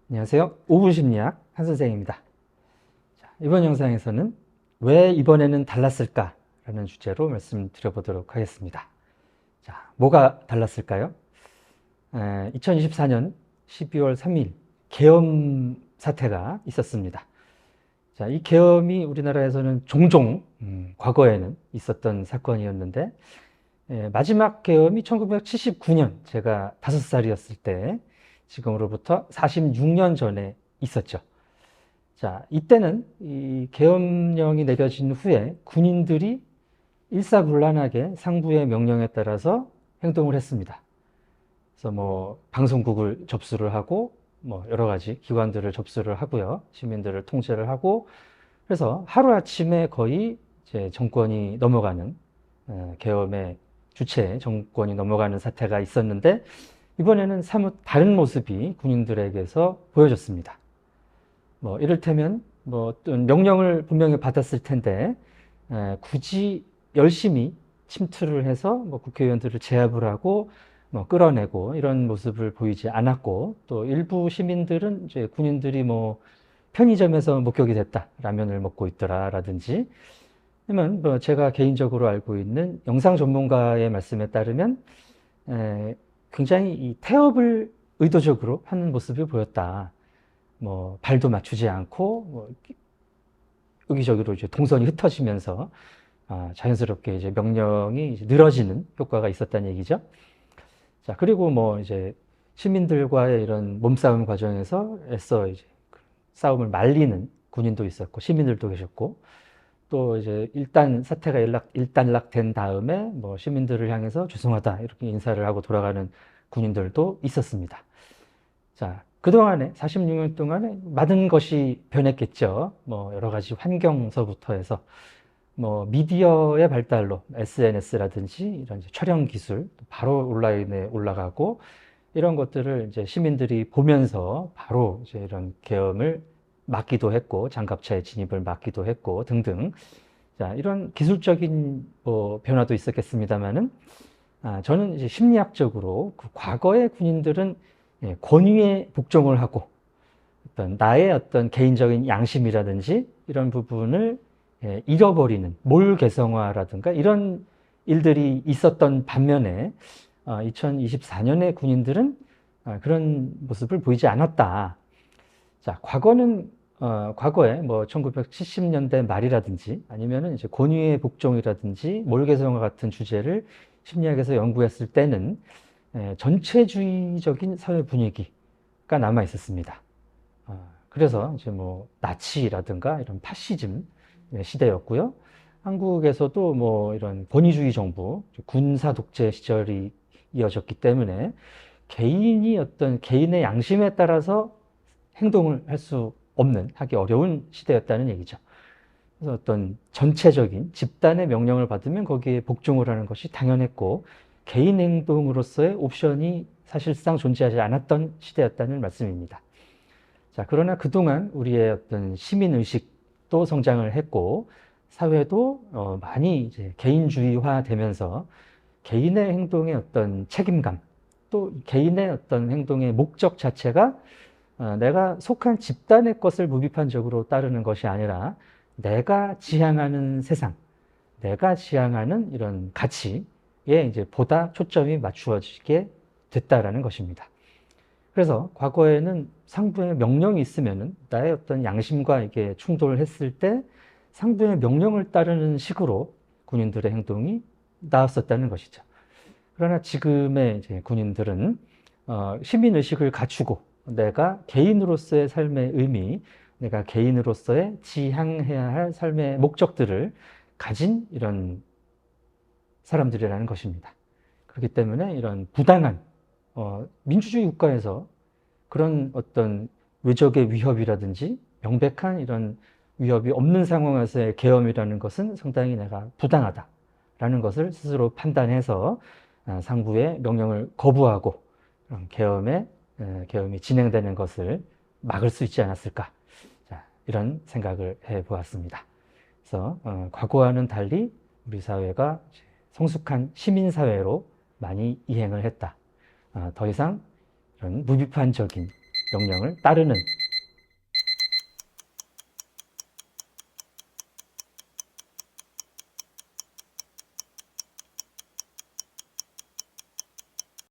안녕하세요. 5분 심리학 한 선생입니다. 자, 이번 영상에서는 왜 이번에는 달랐을까? 라는 주제로 말씀드려보도록 하겠습니다. 자, 뭐가 달랐을까요? 2024년 12월 3일 계엄 사태가 있었습니다. 자, 이 계엄이 우리나라에서는 종종 과거에는 있었던 사건이었는데 마지막 계엄이 1979년 제가 5살이었을 때 지금으로부터 46년 전에 있었죠. 자, 이때는 이 계엄령이 내려진 후에 군인들이 일사불란하게 상부의 명령에 따라서 행동을 했습니다. 그래서 뭐 방송국을 접수를 하고 뭐 여러 가지 기관들을 접수를 하고요. 시민들을 통제를 하고 그래서 하루아침에 거의 이제 정권이 넘어가는 계엄의 주체 정권이 넘어가는 사태가 있었는데 이번에는 사뭇 다른 모습이 군인들에게서 보여졌습니다. 뭐 이를테면 뭐 어떤 명령을 분명히 받았을 텐데 굳이 열심히 침투를 해서 뭐 국회의원들을 제압을 하고 뭐 끌어내고 이런 모습을 보이지 않았고 또 일부 시민들은 이제 군인들이 뭐 편의점에서 목격이 됐다 라면을 먹고 있더라라든지 아니면 뭐 제가 개인적으로 알고 있는 영상 전문가의 말씀에 따르면 굉장히 이 태업을 의도적으로 하는 모습이 보였다. 뭐 발도 맞추지 않고 뭐 의기적으로 이제 동선이 흩어지면서 자연스럽게 이제 명령이 이제 늘어지는 효과가 있었다는 얘기죠. 자, 그리고 뭐 이제 시민들과의 이런 몸싸움 과정에서 애써 이제 싸움을 말리는 군인도 있었고 시민들도 계셨고 또 이제 일단 사태가 일단락된 다음에 뭐 시민들을 향해서 죄송하다 이렇게 인사를 하고 돌아가는 군인들도 있었습니다. 자, 그동안에 46년 동안에 많은 것이 변했겠죠. 뭐 여러 가지 환경서부터 해서 뭐 미디어의 발달로 SNS라든지 이런 이제 촬영 기술 바로 온라인에 올라가고 이런 것들을 이제 시민들이 보면서 바로 이제 이런 계엄을 막기도 했고 장갑차의 진입을 막기도 했고 등등. 자, 이런 기술적인 뭐 변화도 있었겠습니다만은 저는 이제 심리학적으로 그 과거의 군인들은 권위에 복종을 하고 어떤 나의 어떤 개인적인 양심이라든지 이런 부분을 잃어버리는 몰개성화라든가 이런 일들이 있었던 반면에 2024년의 군인들은 그런 모습을 보이지 않았다. 자, 과거에 뭐 1970년대 말이라든지 아니면은 이제 권위의 복종이라든지 몰개성화 같은 주제를 심리학에서 연구했을 때는 전체주의적인 사회 분위기가 남아 있었습니다. 그래서 이제 뭐 나치라든가 이런 파시즘 시대였고요. 한국에서도 뭐 이런 권위주의 정부, 군사 독재 시절이 이어졌기 때문에 개인이 어떤 개인의 양심에 따라서 행동을 할 수 없는, 하기 어려운 시대였다는 얘기죠. 그래서 어떤 전체적인 집단의 명령을 받으면 거기에 복종을 하는 것이 당연했고 개인 행동으로서의 옵션이 사실상 존재하지 않았던 시대였다는 말씀입니다. 자, 그러나 그동안 우리의 어떤 시민의식도 성장을 했고 사회도 많이 이제 개인주의화 되면서 개인의 행동의 어떤 책임감 또 개인의 어떤 행동의 목적 자체가 내가 속한 집단의 것을 무비판적으로 따르는 것이 아니라 내가 지향하는 세상, 내가 지향하는 이런 가치에 이제 보다 초점이 맞추어지게 됐다라는 것입니다. 그래서 과거에는 상부의 명령이 있으면은 나의 어떤 양심과 이게 충돌을 했을 때 상부의 명령을 따르는 식으로 군인들의 행동이 나왔었다는 것이죠. 그러나 지금의 이제 군인들은 시민의식을 갖추고 내가 개인으로서의 삶의 의미, 내가 개인으로서의 지향해야 할 삶의 목적들을 가진 이런 사람들이라는 것입니다. 그렇기 때문에 이런 부당한 민주주의 국가에서 그런 어떤 외적의 위협이라든지 명백한 이런 위협이 없는 상황에서의 계엄이라는 것은 상당히 내가 부당하다라는 것을 스스로 판단해서 상부의 명령을 거부하고 계엄이 진행되는 것을 막을 수 있지 않았을까. 자, 이런 생각을 해보았습니다. 그래서 과거와는 달리 우리 사회가 성숙한 시민사회로 많이 이행을 했다. 더 이상 이런 무비판적인 명령을 따르는